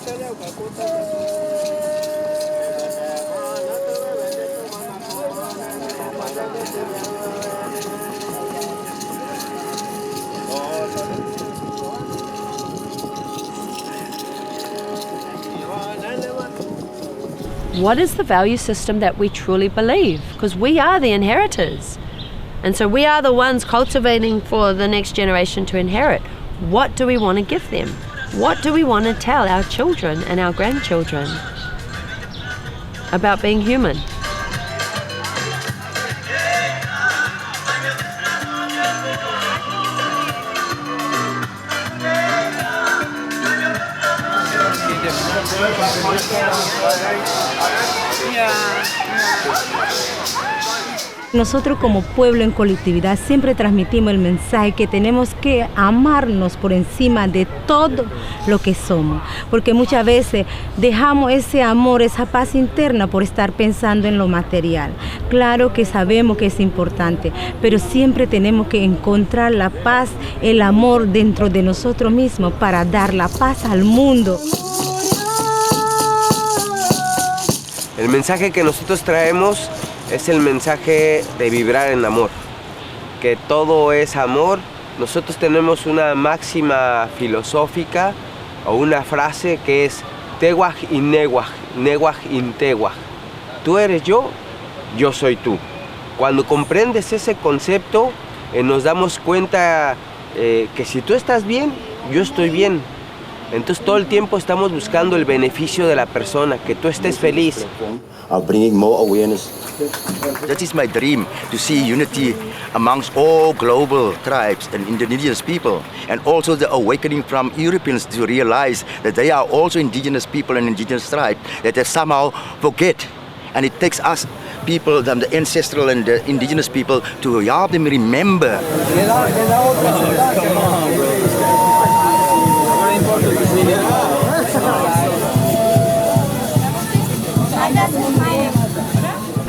What is the value system that we truly believe? Because we are the inheritors. And so we are the ones cultivating for the next generation to inherit. What do we want to give them? What do we want to tell our children and our grandchildren about being human? Nosotros como pueblo en colectividad siempre transmitimos el mensaje que tenemos que amarnos por encima de todo lo que somos, porque muchas veces dejamos ese amor, esa paz interna por estar pensando en lo material. Claro que sabemos que es importante, pero siempre tenemos que encontrar la paz, el amor dentro de nosotros mismos para dar la paz al mundo. El mensaje que nosotros traemos es el mensaje de vibrar en amor, que todo es amor. Nosotros tenemos una máxima filosófica o una frase que es Tewaj in Newaj, Newaj in Tewaj. Tú eres yo soy tú. Cuando comprendes ese concepto, nos damos cuenta que si tú estás bien, yo estoy bien. Entonces todo el tiempo estamos buscando el beneficio de la persona, que tú estés feliz. Bringing more awareness. That is my dream, to see unity amongst all global tribes and indigenous people, and also the awakening from Europeans to realize that they are also indigenous people and indigenous tribes, that they somehow forget. And it takes us people, the ancestral and the indigenous people, to help them remember.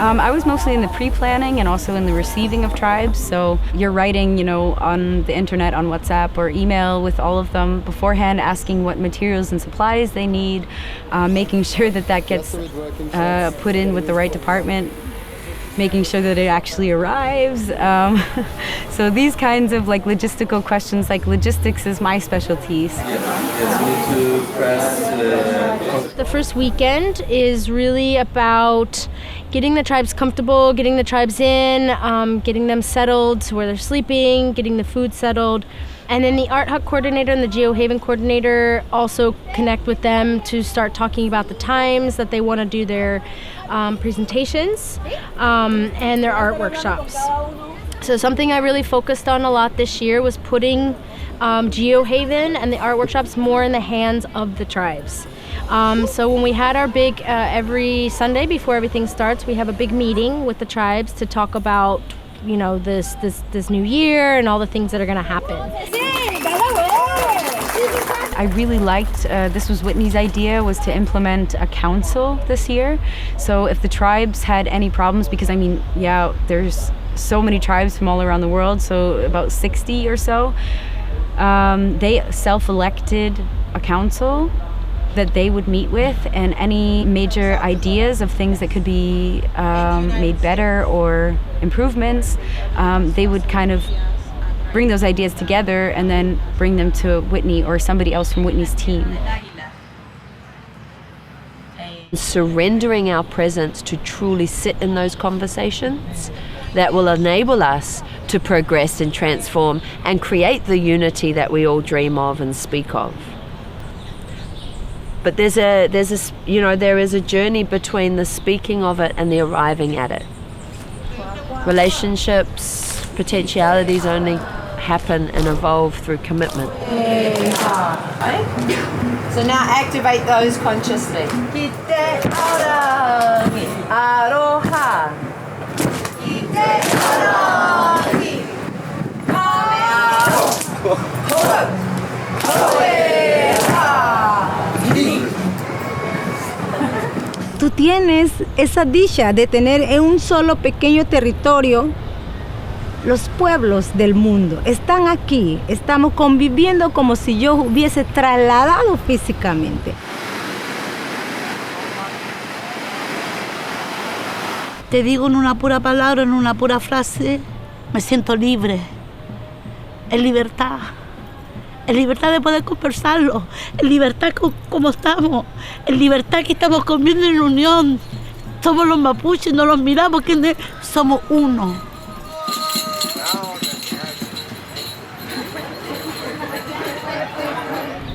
I was mostly in the pre-planning and also in the receiving of tribes. So you're writing, on the internet, on WhatsApp or email with all of them beforehand, asking what materials and supplies they need, making sure that gets put in with the right department, making sure that it actually arrives. So these kinds of logistical questions, logistics is my specialty. The first weekend is really about getting the tribes comfortable, getting the tribes in, getting them settled to where they're sleeping, getting the food settled. And then the Art Hut coordinator and the GeoHaven coordinator also connect with them to start talking about the times that they want to do their presentations and their art workshops. So something I really focused on a lot this year was putting GeoHaven and the art workshops more in the hands of the tribes. So when we had our big, every Sunday before everything starts, we have a big meeting with the tribes to talk about, this new year and all the things that are going to happen. I really liked, this was Whitney's idea, was to implement a council this year. So if the tribes had any problems, because there's so many tribes from all around the world, so about 60 or so, they self-elected a council that they would meet with, and any major ideas of things that could be made better or improvements, they would kind of bring those ideas together and then bring them to Whitney or somebody else from Whitney's team. Surrendering our presence to truly sit in those conversations that will enable us to progress and transform and create the unity that we all dream of and speak of. But there is a journey between the speaking of it and the arriving at it. Relationships, potentialities only happen and evolve through commitment. So now activate those consciously. Aroha. Tú tienes esa dicha de tener en un solo pequeño territorio los pueblos del mundo. Están aquí, estamos conviviendo como si yo hubiese trasladado físicamente. te digo en una pura palabra, en una pura frase, me siento libre. Es libertad. Es libertad de poder conversarlo. Es libertad como estamos. Es libertad que estamos comiendo en unión. Somos los mapuches, no los miramos, que somos uno.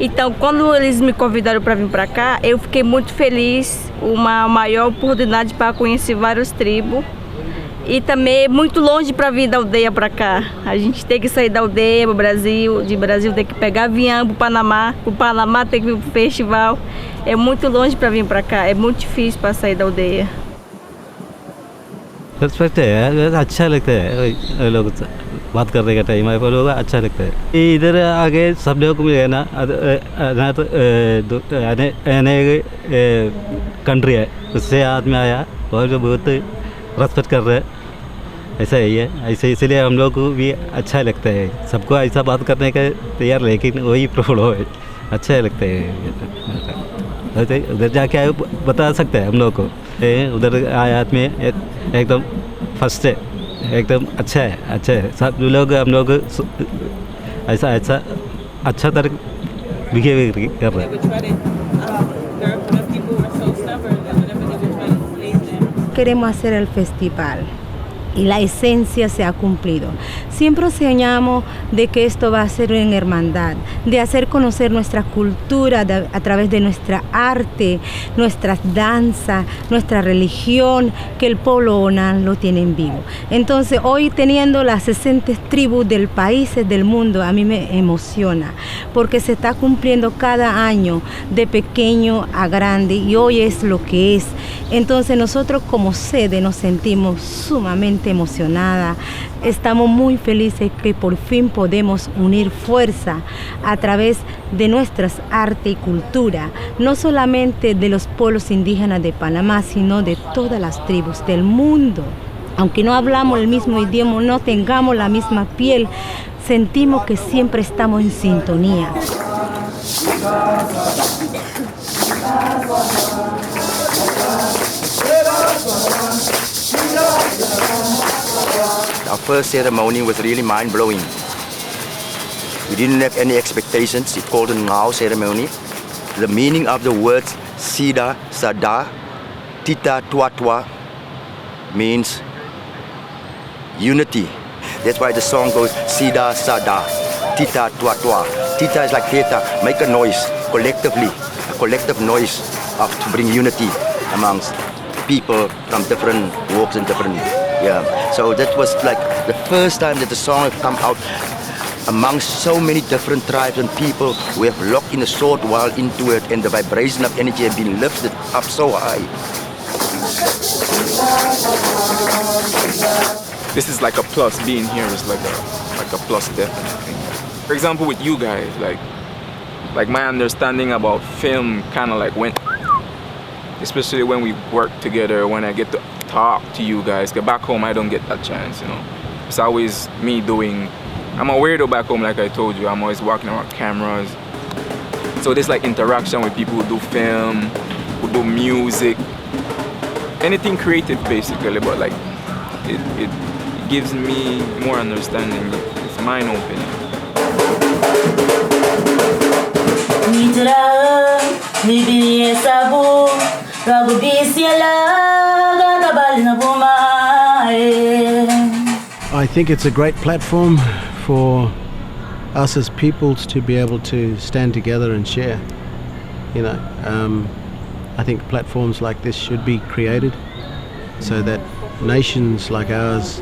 Então, quando eles me convidaram para vir para cá, eu fiquei muito feliz, uma maior oportunidade para conhecer várias tribos. E também é muito longe para vir da aldeia para cá. A gente tem que sair da aldeia para o Brasil, de Brasil tem que pegar avião para o Panamá tem que vir para o festival. É muito longe para vir para cá, é muito difícil para sair da aldeia. Respect है, अच्छा लगता है लोग बात करने का time है, पर लोग अच्छा लगता है। इधर आगे सब लोग को मिले ना कंट्री है, उससे आदमी आया और जो बहुत रेस्पेक्ट कर रहे हैं, ऐसा ही है। ऐसे इसलिए हम लोग को भी अच्छा लगता है। सबको ऐसा बात करने का तैयार, लेकिन वही प्रॉब्लम है, अच्छा लगता है। उधर जाके आए बता सकते हैं हम लोग को, उधर आया आदमी एकदम फर्स्ट है, एकदम अच्छा है। सब लोग हम लोग ऐसा अच्छा तरह बिहेव कर रहे हैं। Queremos hacer el festival y la esencia se ha cumplido. Siempre soñamos de que esto va a ser en hermandad, de hacer conocer nuestra cultura a través de nuestra arte, nuestras danzas, nuestra religión, que el pueblo Onan lo tiene en vivo. Entonces, hoy teniendo las 60 tribus del país, del mundo, a mí me emociona, porque se está cumpliendo cada año de pequeño a grande y hoy es lo que es. Entonces, nosotros como sede nos sentimos sumamente emocionada, estamos muy felices que por fin podemos unir fuerza a través de nuestras arte y cultura, no solamente de los pueblos indígenas de Panamá, sino de todas las tribus del mundo. Aunque no hablamos el mismo idioma, no tengamos la misma piel, sentimos que siempre estamos en sintonía. Our first ceremony was really mind-blowing. We didn't have any expectations. It's called a Ngao ceremony. The meaning of the words Sida, Sada, Tita, Tuatwa means unity. That's why the song goes Sida, Sada, Tita, Tuatwa. Tita is like Theta, make a noise collectively, a collective noise to bring unity amongst people from different walks and different, So that was like the first time that the song had come out amongst so many different tribes and people who have locked in a short while into it, and the vibration of energy has been lifted up so high. This is like a plus. Being here is like a plus, definitely. For example, with you guys, like my understanding about film kind of like went, especially when we work together, when I get to talk to you guys, because back home I don't get that chance, It's always me doing, I'm a weirdo back home, like I told you, I'm always walking around cameras. So there's like interaction with people who do film, who do music, anything creative basically, but like it gives me more understanding, it's mind opening. I think it's a great platform for us as peoples to be able to stand together and share. I think platforms like this should be created so that nations like ours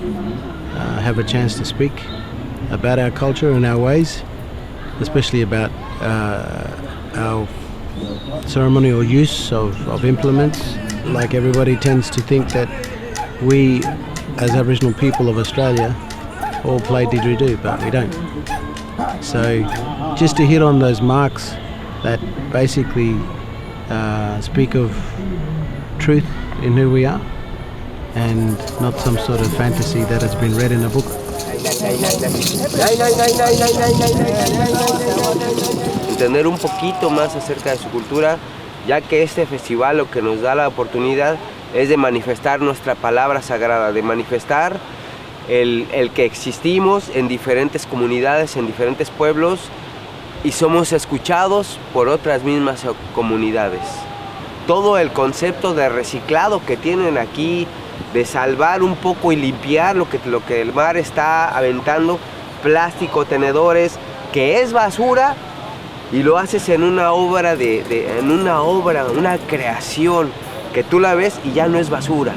have a chance to speak about our culture and our ways, especially about our ceremonial use of implements. Like everybody tends to think that we, as Aboriginal people of Australia, all play didgeridoo, but we don't. So just to hit on those marks that basically speak of truth in who we are and not some sort of fantasy that has been read in a book. Entender un poquito más acerca de su cultura, ya que este festival lo que nos da la oportunidad es de manifestar nuestra palabra sagrada, de manifestar el que existimos en diferentes comunidades, en diferentes pueblos y somos escuchados por otras mismas comunidades. Todo el concepto de reciclado que tienen aquí, de salvar un poco y limpiar lo que el mar está aventando, plástico, tenedores, que es basura, y lo haces en una obra, una creación, que tú la ves y ya no es basura,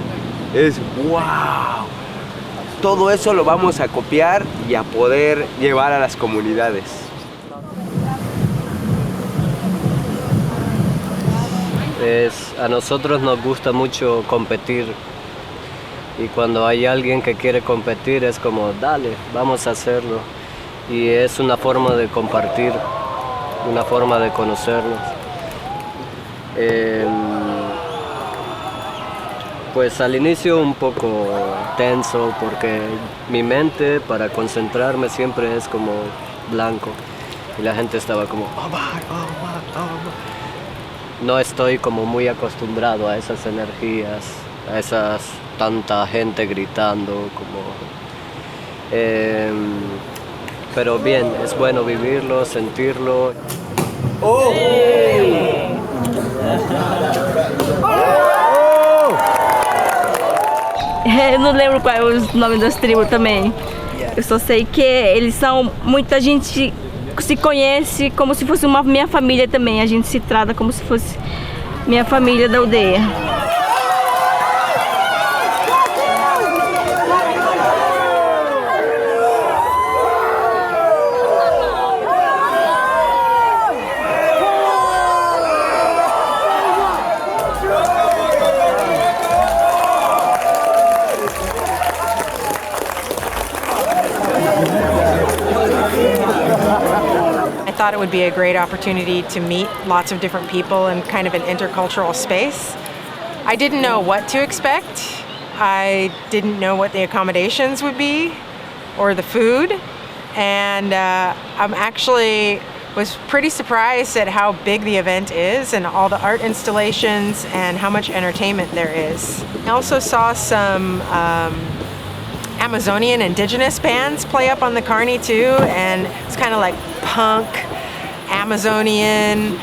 es wow. Todo eso lo vamos a copiar y a poder llevar a las comunidades. A nosotros nos gusta mucho competir y cuando hay alguien que quiere competir es como, dale, vamos a hacerlo. Y es una forma de compartir, una forma de conocernos. Pues al inicio un poco tenso porque mi mente para concentrarme siempre es como blanco y la gente estaba como no estoy como muy acostumbrado a esas energías, a esas tanta gente gritando como pero bien, es bueno vivirlo, sentirlo. Oh. Eu não lembro qual é o nome das tribos também. Eu só sei que eles são... Muita gente se conhece como se fosse minha família também. A gente se trata como se fosse minha família da aldeia. I thought it would be a great opportunity to meet lots of different people in kind of an intercultural space. I didn't know what to expect. I didn't know what the accommodations would be or the food. And I'm actually was pretty surprised at how big the event is and all the art installations and how much entertainment there is. I also saw some Amazonian indigenous bands play up on the Carney too, and it's kind of like punk, Amazonian,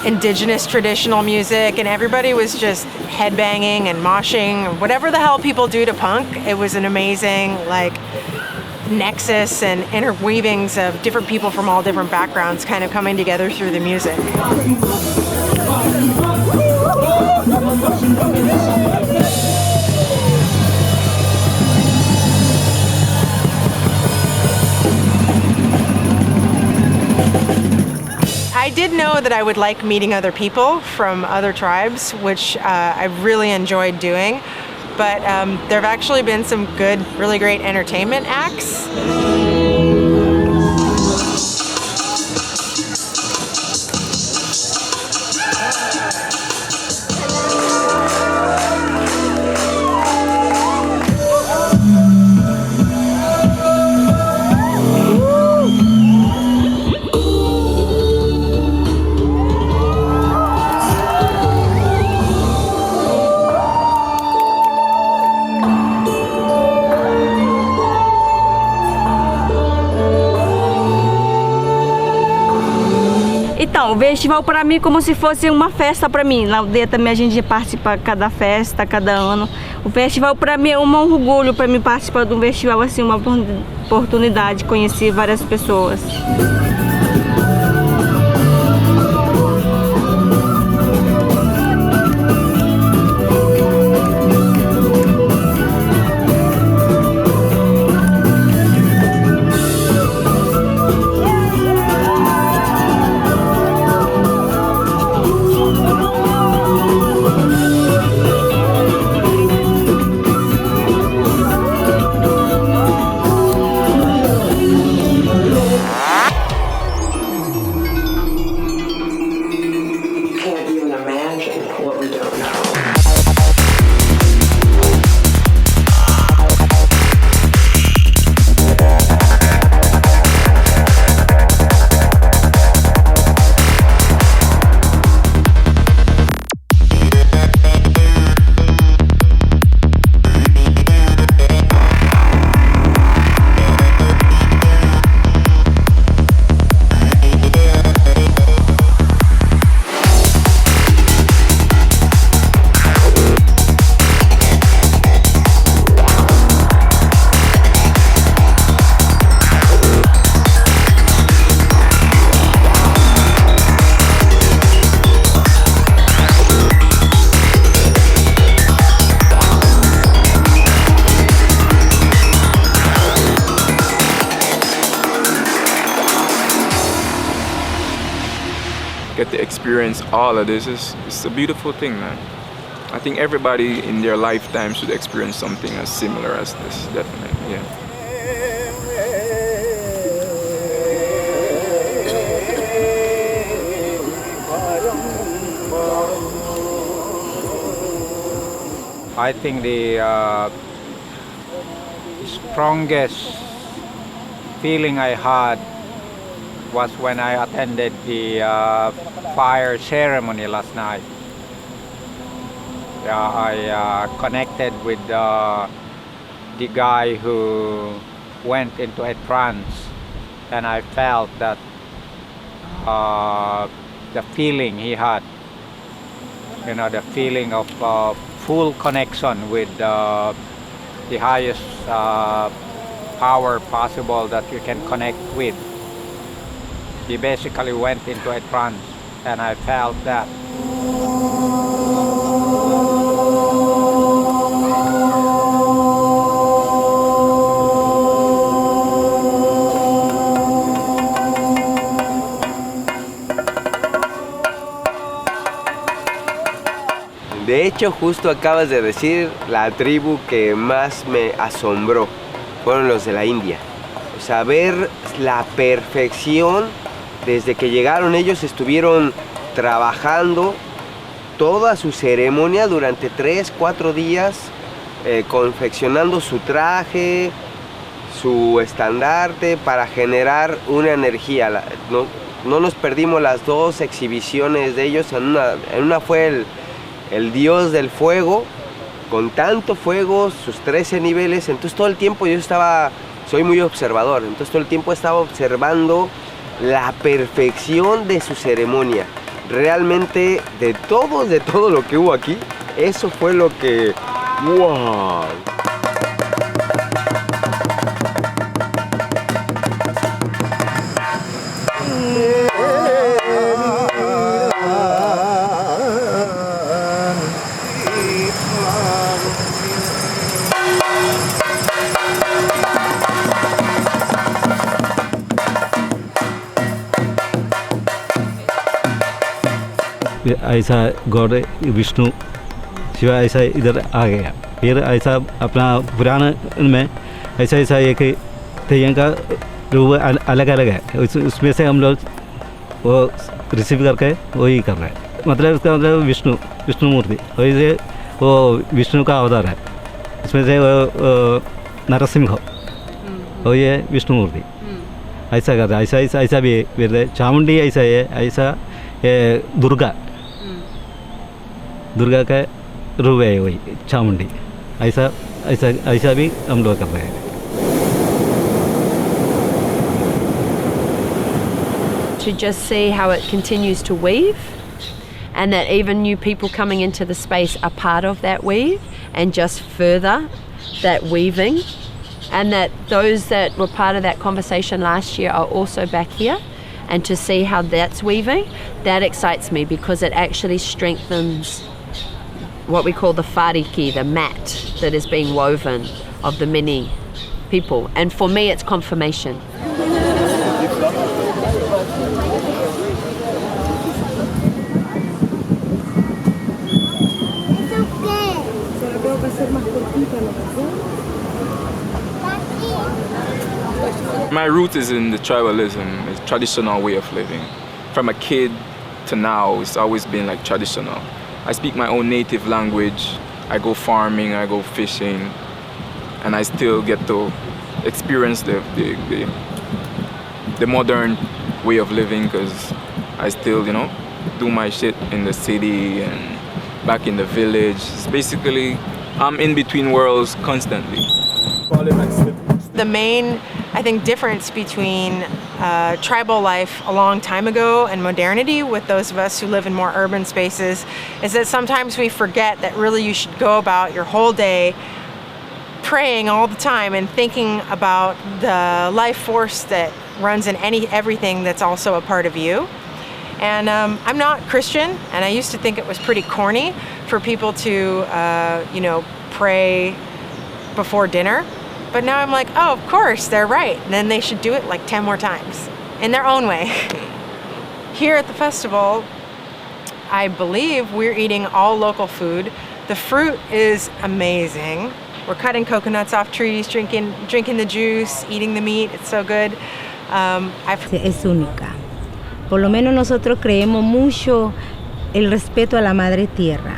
indigenous traditional music, and everybody was just headbanging and moshing, whatever the hell people do to punk. It was an amazing nexus and interweavings of different people from all different backgrounds kind of coming together through the music. I did know that I would like meeting other people from other tribes, which I really enjoyed doing. But there have actually been some good, really great entertainment acts. Então, o festival para mim é como se fosse uma festa para mim. Na aldeia também a gente participa de cada festa, cada ano. O festival para mim é um orgulho para mim participar de um festival assim, uma oportunidade de conhecer várias pessoas. experience all of this. It's a beautiful thing, man. I think everybody in their lifetime should experience something as similar as this, definitely, yeah. I think the strongest feeling I had was when I attended the fire ceremony last night. I connected with the guy who went into a trance, and I felt that the feeling he had, the feeling of full connection with the highest power possible that you can connect with. He basically went into a trance, and I felt that. De hecho, justo acabas de decir la tribu que más me asombró. Fueron los de la India. O sea, ver la perfección. Desde que llegaron ellos estuvieron trabajando toda su ceremonia durante 3-4 días, confeccionando su traje, su estandarte para generar una energía. No nos perdimos las dos exhibiciones de ellos. En una fue el dios del fuego, con tanto fuego, sus 13 niveles. Entonces todo el tiempo soy muy observador, entonces todo el tiempo estaba observando la perfección de su ceremonia. Realmente de todo lo que hubo aquí, eso fue lo que... ¡wow! ऐसा God Vishnu Shiv ऐसा इधर आ गया। फिर ऐसा अपना पुराण में ऐसा एक तेयं का रूप अलग अलग है, उसमें से हम लोग वो रिसीव करके वही कर रहे हैं। मतलब इसका मतलब विष्णु मूर्ति, वही से वो विष्णु का अवतार है। इसमें से वो नरसिंह वो ये विष्णु मूर्ति ऐसा कर रहा है। ऐसा भी चामुंडी ऐसा है, ऐसा दुर्गा का रूप है वही चामुंडी। ऐसा भी हम लोग कर रहे हैं। To just see how it continues to weave, and that even new people coming into the space are part of that weave and just further that weaving, and that those that were part of that conversation last year are also back here, and to see how that's weaving, that excites me because it actually strengthens what we call the whariki, the mat that is being woven of the many people. And for me, it's confirmation. My root is in the tribalism, it's traditional way of living. From a kid to now, it's always been like traditional. I speak my own native language, I go farming, I go fishing, and I still get to experience the modern way of living, because I still, do my shit in the city and back in the village. It's basically, I'm in between worlds constantly. The main, I think, difference between tribal life a long time ago and modernity with those of us who live in more urban spaces is that sometimes we forget that really you should go about your whole day praying all the time and thinking about the life force that runs in everything that's also a part of you. And I'm not Christian, and I used to think it was pretty corny for people to, pray before dinner. But now I'm like, oh, of course, they're right. And then they should do it like 10 more times in their own way. Here at the festival, I believe we're eating all local food. The fruit is amazing. We're cutting coconuts off trees, drinking the juice, eating the meat. It's so good. Es única. Por lo menos nosotros creemos mucho el respeto a la madre tierra.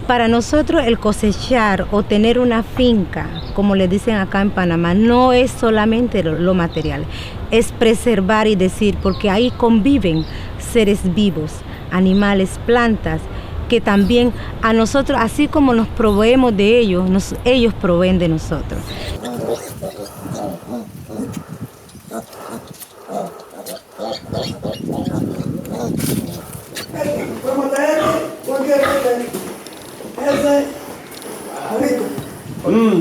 Para nosotros el cosechar o tener una finca, como le dicen acá en Panamá, no es solamente lo material, es preservar y decir, porque ahí conviven seres vivos, animales, plantas, que también a nosotros, así como nos proveemos de ellos, ellos proveen de nosotros.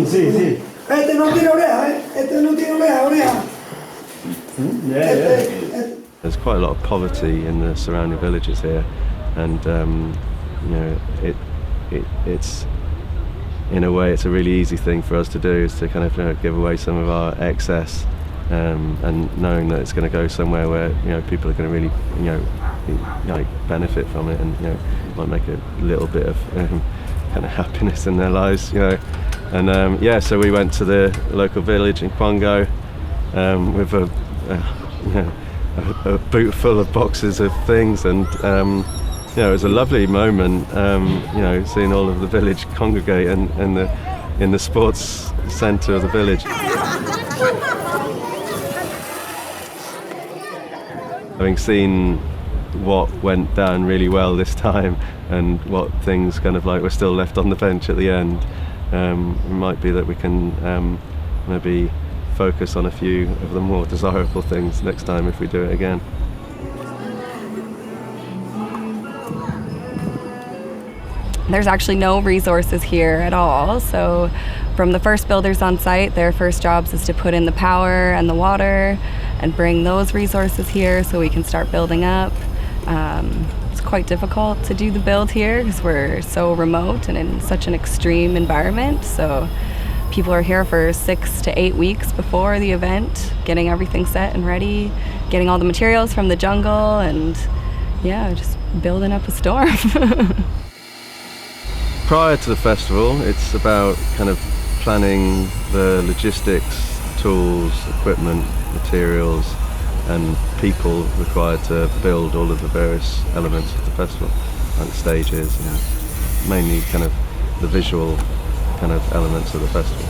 Sí, sí. Este no tiene oreja, ¿eh? Este no tiene oreja. There's quite a lot of poverty in the surrounding villages here, and you know, it's in a way it's a really easy thing for us to do, is to kind of give away some of our excess, and knowing that it's going to go somewhere where people are going to really benefit from it, and might make a little bit of kind of happiness in their lives, and yeah, so we went to the local village in Cumbia with a boot full of boxes of things, and it was a lovely moment, seeing all of the village congregate in the sports centre of the village. Having seen what went down really well this time, and what things kind of were still left on the bench at the end, it might be that we can maybe focus on a few of the more desirable things next time if we do it again. There's actually no resources here at all, so from the first builders on site, their first jobs is to put in the power and the water and bring those resources here so we can start building up. It's quite difficult to do the build here because we're so remote and in such an extreme environment, so people are here for 6 to 8 weeks before the event, getting everything set and ready, getting all the materials from the jungle, and yeah, just building up a storm. Prior to the festival, it's about kind of planning the logistics, tools, equipment, materials, and people required to build all of the various elements of the festival, like the stages and mainly kind of the visual kind of elements of the festival.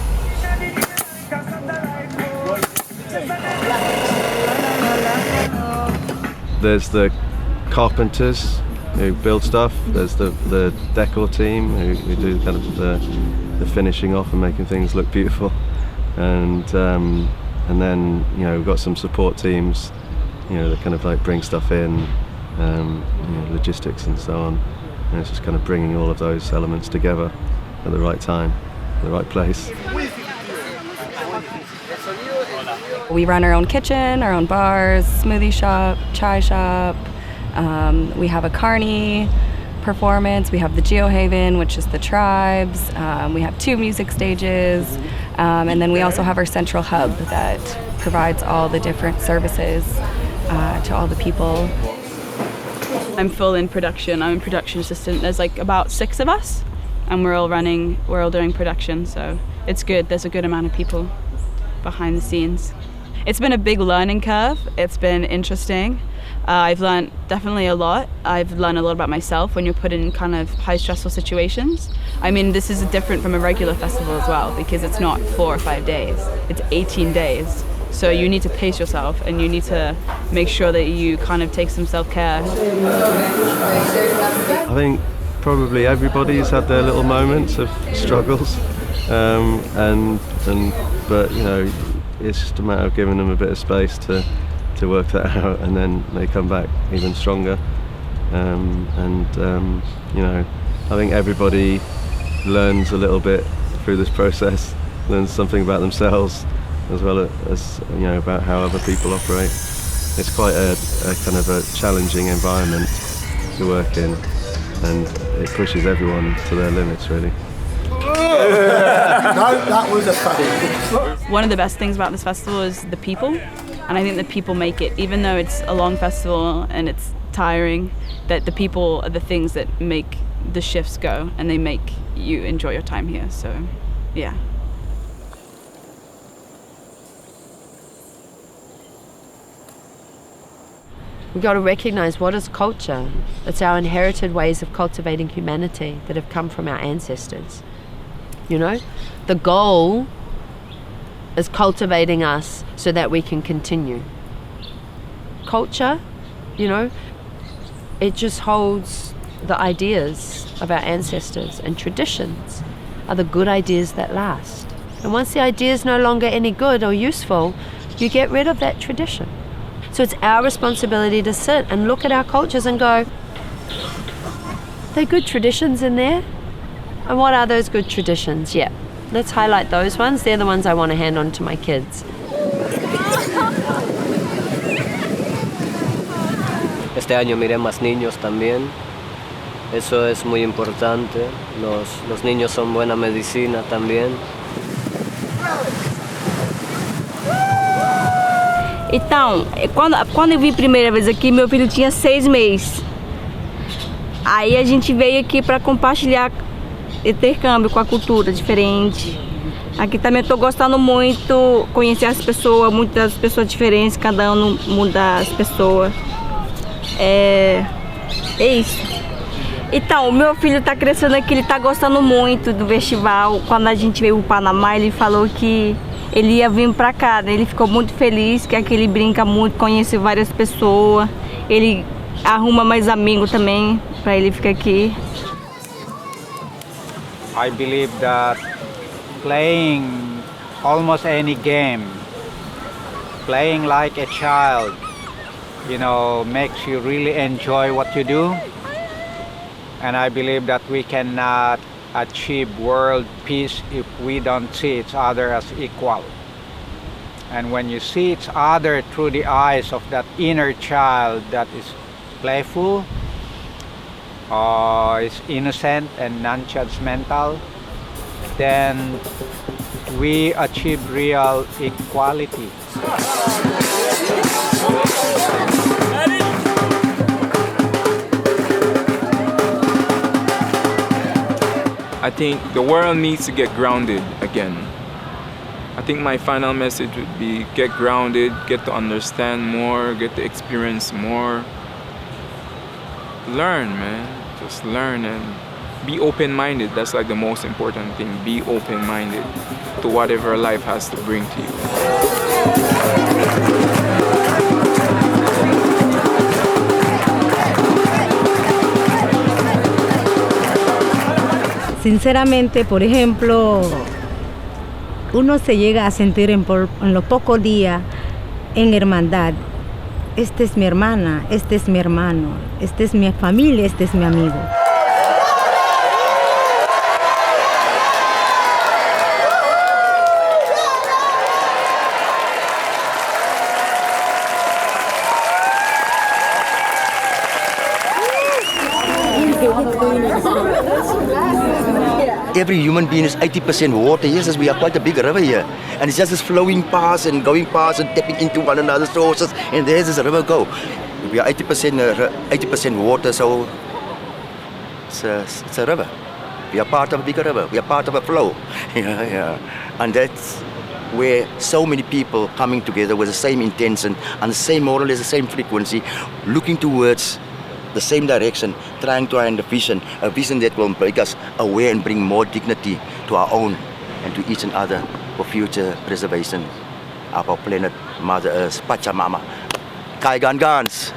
There's the carpenters who build stuff, there's the decor team who do kind of the finishing off and making things look beautiful, and then we've got some support teams that kind of bring stuff in, logistics and so on, and it's just kind of bringing all of those elements together at the right time, the right place. We run our own kitchen, our own bars, smoothie shop, chai shop. We have a carny performance. We have the Geohaven, which is the tribes. We have 2 music stages. And then we also have our central hub that provides all the different services to all the people. I'm full in production. I'm a production assistant. There's about 6 of us, and we're all doing production, so it's good. There's a good amount of people behind the scenes. It's been a big learning curve. It's been interesting. I've learned definitely a lot. I've learned a lot about myself when you're put in kind of high stressful situations. I mean, this is different from a regular festival as well, because it's not 4 or 5 days. It's 18 days. So you need to pace yourself, and you need to make sure that you kind of take some self-care. I think probably everybody's had their little moments of struggles, but it's just a matter of giving them a bit of space to work that out, and then they come back even stronger. I think everybody learns a little bit through this process, learns something about themselves as well as about how other people operate. It's quite a kind of a challenging environment to work in, and it pushes everyone to their limits, really. No, that was a fail. One of the best things about this festival is the people, and I think the people make it. Even though it's a long festival and it's tiring, that the people are the things that make the shifts go, and they make you enjoy your time here. So, yeah. We got to recognize what is culture. It's our inherited ways of cultivating humanity that have come from our ancestors. You know, the goal is cultivating us so that we can continue. Culture, you know, it just holds the ideas of our ancestors, and traditions are the good ideas that last. And once the idea is no longer any good or useful, you get rid of that tradition. So it's our responsibility to sit and look at our cultures and go, they're good traditions in there. And what are those good traditions? Yeah, let's highlight those ones. They're the ones I want to hand on to my kids. Este año miré más niños también. Eso es muy importante. Los niños son buena medicina también. Então, quando eu vim a primeira vez aqui, meu filho tinha 6 meses. Aí a gente veio aqui para compartilhar intercâmbio com a cultura diferente. Aqui também estou gostando muito, conhecer as pessoas, muitas pessoas diferentes, cada ano muda as pessoas. É isso. Então, o meu filho está crescendo aqui, ele está gostando muito do festival. Quando a gente veio para o Panama, ele falou que ele ia vir para cá, né? Ele ficou muito feliz, que aqui ele brinca muito, conhece várias pessoas. Ele arruma mais amigos também para ele ficar aqui. I believe that playing almost any game, playing like a child, you know, makes you really enjoy what you do. And I believe that we cannot achieve world peace if we don't see each other as equal. And when you see each other through the eyes of that inner child that is playful, is innocent and non-judgmental, then we achieve real equality. I think the world needs to get grounded again. I think my final message would be get grounded, get to understand more, get to experience more. Learn, man. Just learn and be open-minded. That's like the most important thing. Be open-minded to whatever life has to bring to you. Sinceramente, por ejemplo, uno se llega a sentir en los pocos días en hermandad. Esta es mi hermana, este es mi hermano, esta es mi familia, este es mi amigo. Every human being is 80% water. Yes, we are quite a big river here. And it's just flowing past and going past and tapping into one another's sources. And there's this river go. We are 80% water, so it's a river. We are part of a bigger river. We are part of a flow. Yeah. And that's where so many people coming together with the same intention and the same more or less the same frequency, looking towards the same direction, trying to find a vision that will make us aware and bring more dignity to our own and to each and other for future preservation of our planet, Mother Earth, Pachamama. Kai Gans.